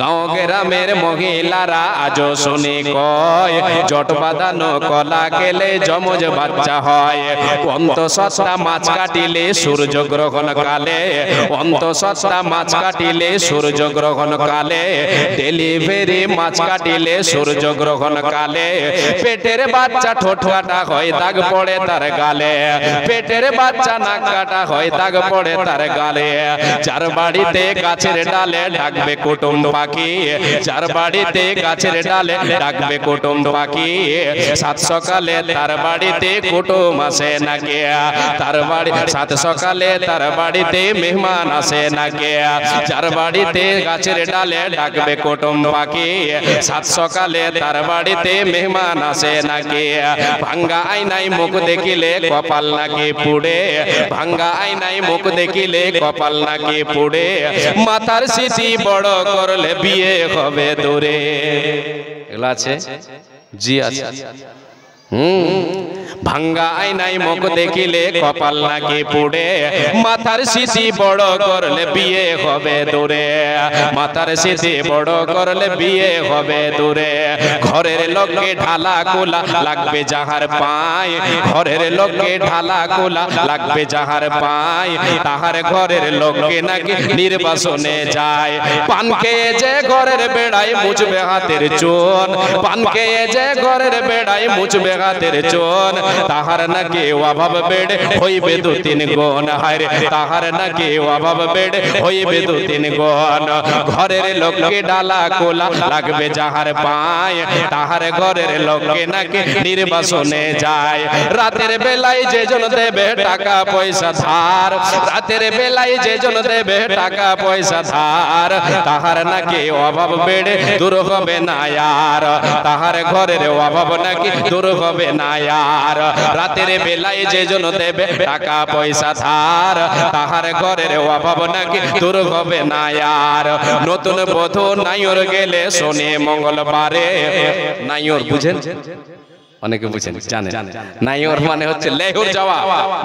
গাঁও গ্রামের মহিলারা আজও শুনি কয় জট বাঁধানো কলা গেলে যমজ বাচ্চা হয়। অন্তঃসত্ত্বা মাছ কাটিলে সূর্য গ্রহণ কালে, অন্তঃসত্ত্বা মাছ কাটিলে সূর্য গ্রহণ কালে, ডেলিভারি মাছ কাটিলে সূর্য গ্রহণ কালে, পেটের বাচ্চা ঠোঁট কাটা হয় দাগ পড়ে তার গালে, পেটের বাচ্চা নাক কাটা হয় দাগ পড়ে তার গালে। যার বাড়িতে গাছের ডালে ডাকবে কুটুম পাখি, যার বাড়িতে গাছের ডালে ডাকবে কুটুম পাখি, সাত সকালে তার বাড়িতে কুটুম আসে না কে, তার বাড়ি সাত সকালে তার বাড়িতে মেহমান আসে না কে। যার বাড়িতে গাছের ডালে ডাকবে কুটুম পাখি, সাত সকালে তার বাড়িতে মেহমান আসে না কে। ভাঙ্গা আয়নায় মুখ দেখিলে কপাল নাকি পুড়ে, ভাঙ্গা আয়নায় মুখ দেখিলে কপাল নাকি পুড়ে, মাথার সিটি বড় করলে বিয়ে হবে দূরে। এগুলো আছে? জি আছে। ভাঙ্গা আয়নায় মুখ দেখিলে কপাল নাকি পুড়ে, মাথার সিটি বড় করলে বিয়ে হবে দূরে, মাথার সিটি বড় করলে বিয়ে হবে দূরে। ঘরের লোককে ঢালা কোলা লাগবে যাহার পায়, ঘরের লোককে ঢালা কোলা লাগবে যাহার পায়, তাহার ঘরের লোককে নাকি নির্বাসনে যায়। পান খেয়ে যে ঘরের বেড়ায় মুছবে হাতের চুন, পান খেয়ে যে ঘরের বেড়ায় মুছবে হাতের চুন, তাহার নাকি অভাব বেড়ে হইবে দু তিন গুণ। হায়রে তাহার নাকি অভাব বেড়ে হইবে দু তিন গুণ। ঘরের লোককে ডালা কোলা লাগবে যাহার পায়, তাহার ঘরের লোককে নাকি নির্বাসনে যায়। রাতের বেলায় যেজন দেবে টাকা পয়সা ধার, রাতের বেলায় যেজন দেবে টাকা পয়সা ধার, তাহার নাকি অভাব বেড়ে দূর হবে না আর, তাহার ঘরের অভাব নাকি দূর হবে না আর। রাতের বেলায় যেজন দেবে টাকা পয়সা ধার, তাহার ঘরের অভাব নাকি দূর হবে না আর। নতুন বধূ নাইর গেলে শনি মঙ্গলবারে, নাইর বুঝেন? অনেকে বুঝেন জানেন, নাইর মানে হচ্ছে লেহুর যাওয়া।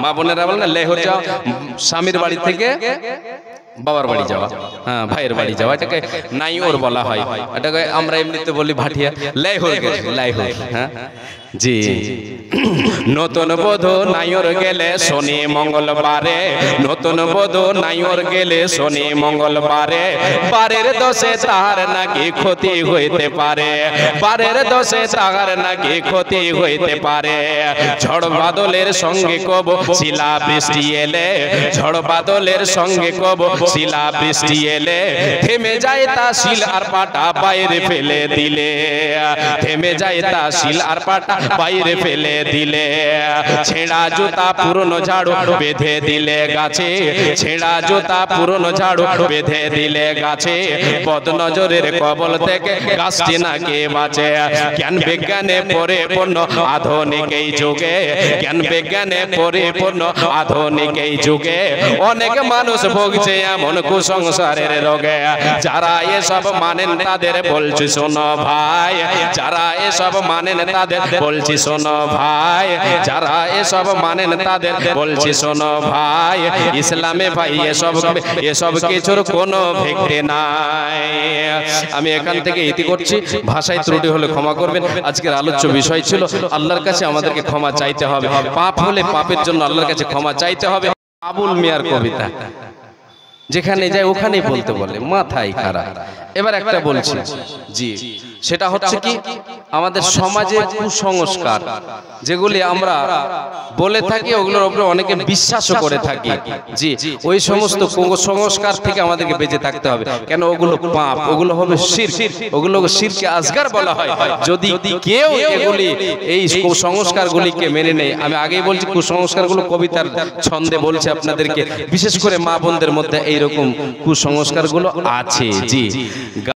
মা বোনেরা বলেন না লেহুর যাওয়া, স্বামীর বাড়ি থেকে বাবার বাড়ি যাওয়া, হ্যাঁ ভাইয়ের বাড়ি যাওয়া, এটাকে নাইর বলা হয়। এটাকে আমরা এমনিতে বলি ভাটিয়া, লেহুর গেছে, লেহুর। হ্যাঁ জি। নতুন বধূ নাইর গেলে শনি মঙ্গলবারে, নতুন বধূ নাইর গেলে শনি মঙ্গলবারে, বারের দোষে তাহার নাকি ক্ষতি হইতে পারে, বারের দোষে তাহার নাকি ক্ষতি হইতে পারে। ঝড় বাদলের সঙ্গে কব শিলা বৃষ্টি এলে, ঝড় বাদলের সঙ্গে কব শিলা বৃষ্টি এলে, থেমে যায় তা শিল আর পাটা বাইরে ফেলে দিলে, থেমে যায় তা শিল আর পাটা বাইরে ফেলে দিলে। ছেঁড়া জুতা পুরনো ঝাড়ু বেঁধে দিলে গাছে, ছেঁড়া জুতা পুরনো ঝাড়ু বেঁধে দিলে গাছে, বদনজরের কবল থেকে গাছটি নাকি বাঁচে। জ্ঞান বিজ্ঞানে পরিপূর্ণ আধুনিক এই যুগে, জ্ঞান বিজ্ঞানে পরিপূর্ণ আধুনিক এই যুগে, অনেক মানুষ ভুগছে এমন কুসংস্কারের রোগে। যারা এসব মানেন তাদের বলছি শোনো ভাই, যারা এসব মানেন তাদের বলছি শোনো ভাই, যারা এসব মানেন তাদের বলছি শোনো ভাই। ইসলামে ভাই এসব কিছুর কোনো ভিত্তি নাই। আমি এখান থেকে ইতি করছি, ভাষায় ত্রুটি হলে ক্ষমা করবেন। আজকের আলোচ্য বিষয় ছিল আল্লাহর কাছে আমাদেরকে ক্ষমা চাইতে হবে, পাপ হলে পাপের জন্য আল্লাহর কাছে ক্ষমা চাইতে হবে। আবুল মিয়ার কবিতা, যেখানে যায় ওখানেই বলতে বলে, মাথায় খারাপ। এবার একটা বলছি জি, সেটা হচ্ছে কি আমাদের সমাজে কুসংস্কার যেগুলি আমরা বলে থাকি, ওগুলোর উপরে অনেকে বিশ্বাসও করে থাকি। জি, ওই সমস্ত কুসংস্কার থেকে আমাদেরকে বেঁচে থাকতে হবে, কেন ওগুলো পাপ, ওগুলো হবে শিরক, ওগুলো শিরকে আসগার বলা হয়। যদি কেউ এগুলি এই কুসংস্কারগুলিকে মেনে নেয়, আমি আগেই বলছি কুসংস্কারগুলো কবিতার ছন্দে বলছে আপনাদেরকে, বিশেষ করে মা বোনদের মধ্যে এইরকম কুসংস্কারগুলো আছে। জি।